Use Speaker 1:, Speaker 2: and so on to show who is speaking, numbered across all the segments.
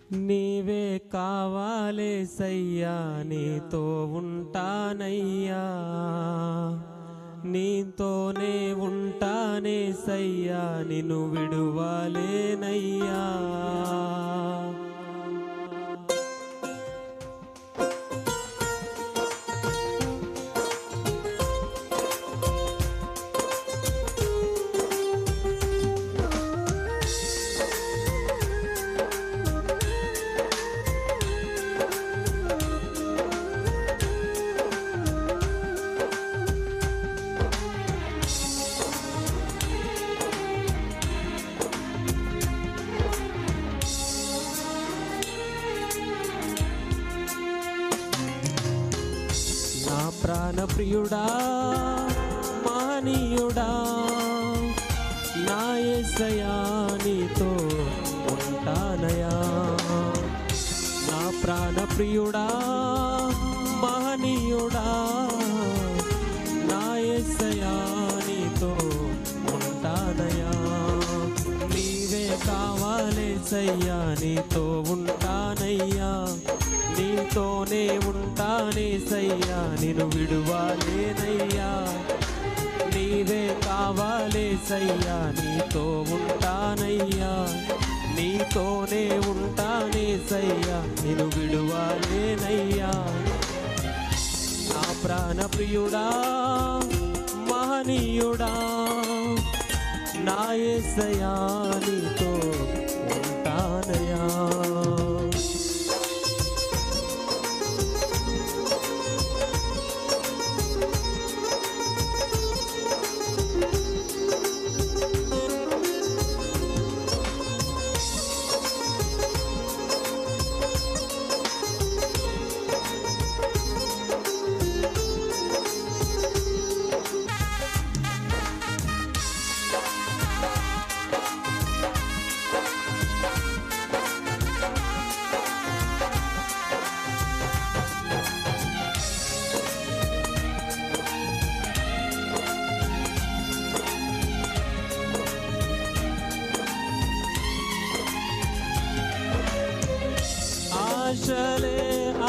Speaker 1: నీవే కావాలేసయ్యా, నీతో ఉంటానయ్యా, నీతోనే ఉంటానేసయ్యా, నిన్ను విడువలేనయ్యా. నా ప్రాణ ప్రియుడా, మహనీయుడా, నా యేసయ్యా, నీతో ఉంటానయ్యా. నా ప్రాణ ప్రియుడా, మహనీయుడా, నా యేసయ్యా, నీతో ఉంటానయ్యా. నీవే కావాలేసయ్యా, నీతో ఉంటానయ్యా, నీతోనే ఉంటానేసయ్యా, నిన్ను విడువలేనయ్యా. నీవే కావాలేసయ్యా, నీతో ఉంటానయ్యా, నీతోనే ఉంటానేసయ్యా, నిన్ను విడువలేనయ్యా. నా ప్రాణ ప్రియుడా, మహనీయుడా, నా యేసయ్యా, నీతో ఉంటానయ్యా. ఆశలే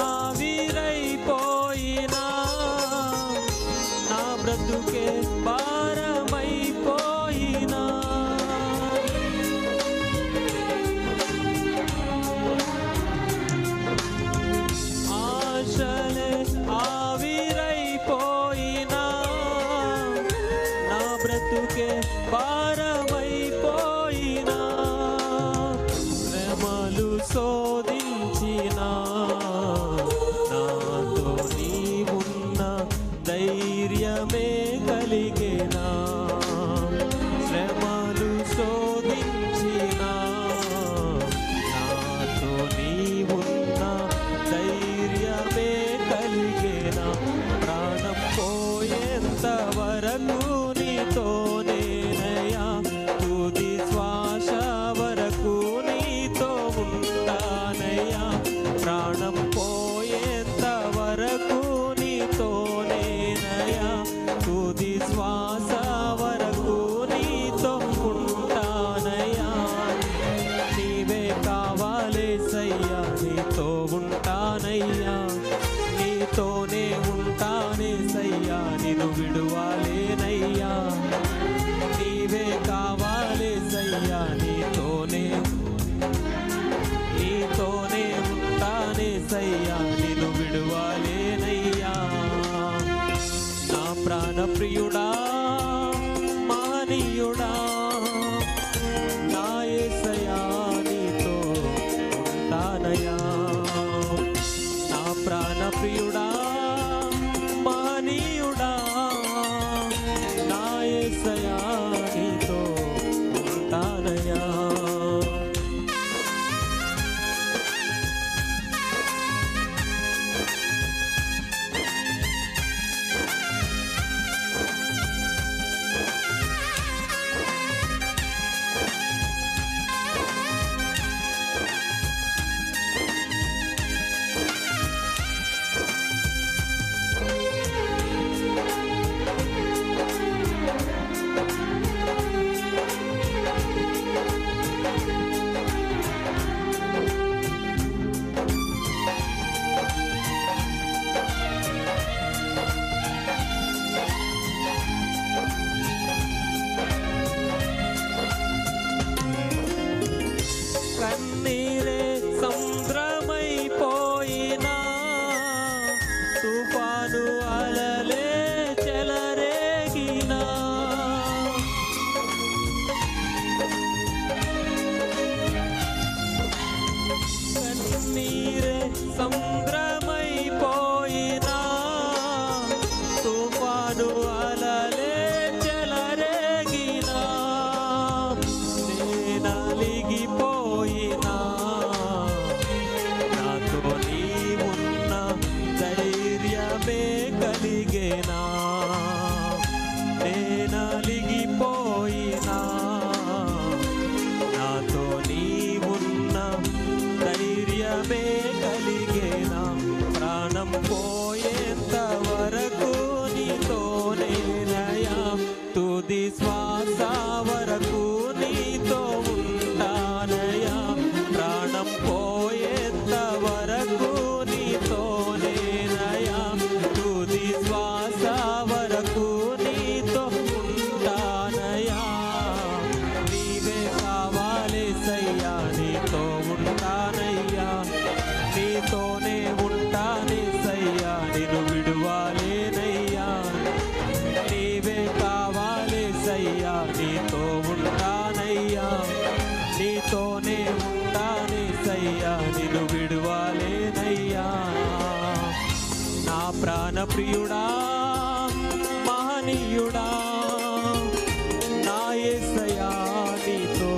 Speaker 1: ఆవిరైపోయినా, నా బ్రతుకే భారమైపోయినా, ఆశలే ఆవిరైపోయినా, నా బ్రతుకే భారమైపోయినా, శ్రమలు శోధించినా, నాతో నీవున్న ధైర్యమే కలిగేనా. శ్రమలు శోధించినా, నాతో నీవున్న ధైర్యమే కలిగేనా. ప్రాణం పోయేంత వరకు నీతోనేనయ్యా, తుది శ్వాస వరకు నీతో ఉంటానయ్యా. ప్రాణం పోయేంత వరకు నీతోనేనయ్యా, తుది శ్వాస వరకు నీతో ఉంటానయ్యా. నీవే కావాలేసయ్యా, నీతో ఉంటానయ్యా, నీతోనే ఉంటానేసయ్యా, నిన్ను విడువలేనయ్యా. నీవే కావాలేసయ్యా, నీతోనే ఉంటానేసయ్యా, నిన్ను విడువలేనయ్యా. నా ప్రాణ ప్రియుడా, మహనీయుడా, నా యేసయ్యా, నీతో ఉంటానయ్యా. నా ప్రాణ ప్రియుడా, మహనీయుడా, నా యేసయ్యా, నీతో ఉంటానయ్యా. సముద్రమైపోయినా తుఫాను అలలే చెలరేగినా నేనలిగిపోయినా నాతో నీవున్న ధైర్యమే కలిగేనా నేనలిగిపోయినా నాతో నీవున్న ధైర్యమే కలిగేనా ప్రాణం పోయేంత వరకు నీతోనేనయా తుది శ్వాస వరకు నీతో ఉంటానయా ప్రాణం పోయేంత వరకు నీతోనేనయా తుది శ్వాస వరకు నీతో ఉంటానయా నీవే కావాలేసయ్యా నీతో ఉంటానయ్యా నీతోనే ఉంటానేసయ్యా నిన్ను విడువాలేనయ్యా నీవే కావాలేసయ్యా నీతో ఉంటానయ్యా నీతోనే ఉంటానేసయ్యా నిన్ను విడువాలేనయ్యా నా ప్రాణ ప్రియుడా మహనీయుడా నా యేసయ్యా నీతో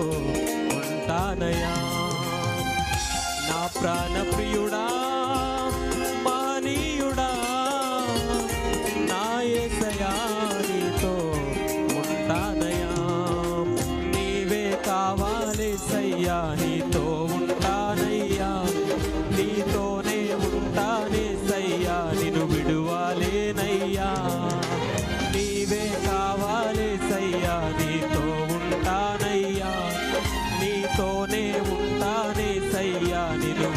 Speaker 1: ఉంటానయ్యా నా ప్రాణ ప్రియుడా మహనీయుడా నా యేసయ్యా నీతో ఉంటానయ్యా నీవే కావాలేసయ్యా నీతో ఉంటానయ్యా నీతోనే ఉంటానేసయ్యా నిన్ను విడువాలేనయ్యా నీవే కావాలేసయ్యా నీతో ఉంటానయ్యా నీతోనే ఉంటానేసయ్యా నిన్ను